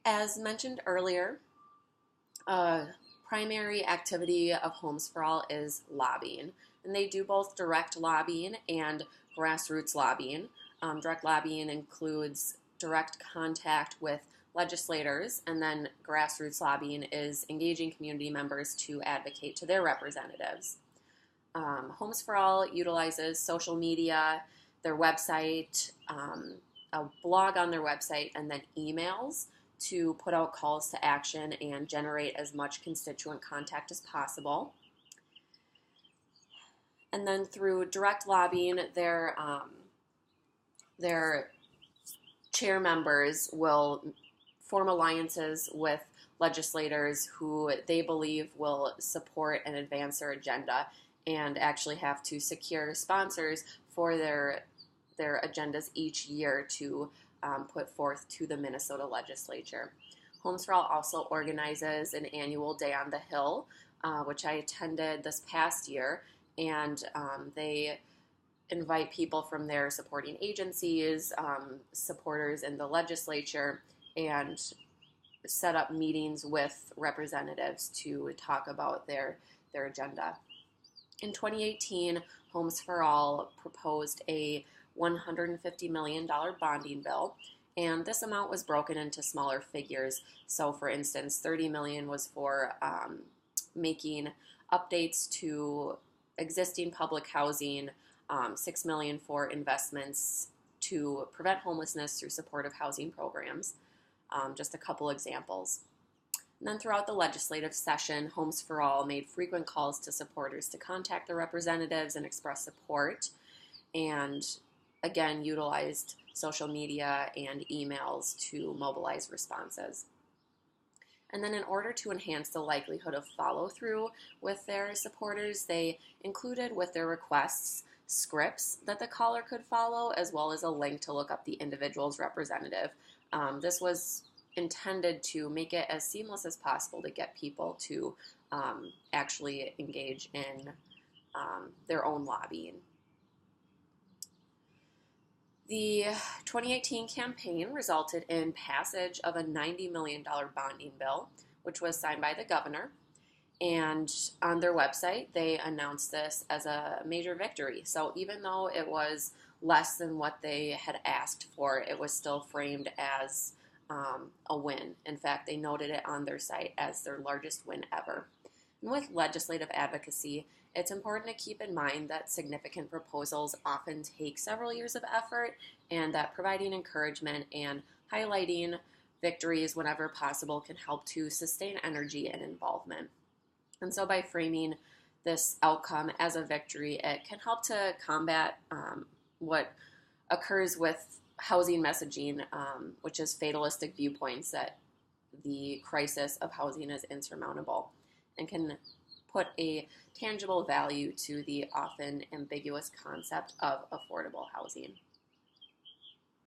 As mentioned earlier, a primary activity of Homes for All is lobbying, and they do both direct lobbying and grassroots lobbying. Direct lobbying includes direct contact with legislators, and then grassroots lobbying is engaging community members to advocate to their representatives. Homes for All utilizes social media, their website, a blog on their website, and then emails to put out calls to action and generate as much constituent contact as possible. And then through direct lobbying, their chair members will form alliances with legislators who they believe will support and advance their agenda, and actually have to secure sponsors for their agendas each year to put forth to the Minnesota legislature. Homes for All also organizes an annual Day on the Hill, which I attended this past year, and they invite people from their supporting agencies, supporters in the legislature, and set up meetings with representatives to talk about their agenda. In 2018, Homes for All proposed a $150 million bonding bill, and this amount was broken into smaller figures. So, for instance, $30 million was for making updates to existing public housing, $6 million for investments to prevent homelessness through supportive housing programs. Just a couple examples. And then throughout the legislative session, Homes for All made frequent calls to supporters to contact their representatives and express support, and again utilized social media and emails to mobilize responses. And then in order to enhance the likelihood of follow-through with their supporters, they included with their requests scripts that the caller could follow, as well as a link to look up the individual's representative. This was intended to make it as seamless as possible to get people to actually engage in their own lobbying. The 2018 campaign resulted in passage of a $90 million bonding bill, which was signed by the governor. And on their website, they announced this as a major victory. So even though it was less than what they had asked for, it was still framed as a win. In fact, they noted it on their site as their largest win ever. And with legislative advocacy, it's important to keep in mind that significant proposals often take several years of effort, and that providing encouragement and highlighting victories whenever possible can help to sustain energy and involvement. And so by framing this outcome as a victory, it can help to combat what occurs with housing messaging, which is fatalistic viewpoints that the crisis of housing is insurmountable, and can put a tangible value to the often ambiguous concept of affordable housing.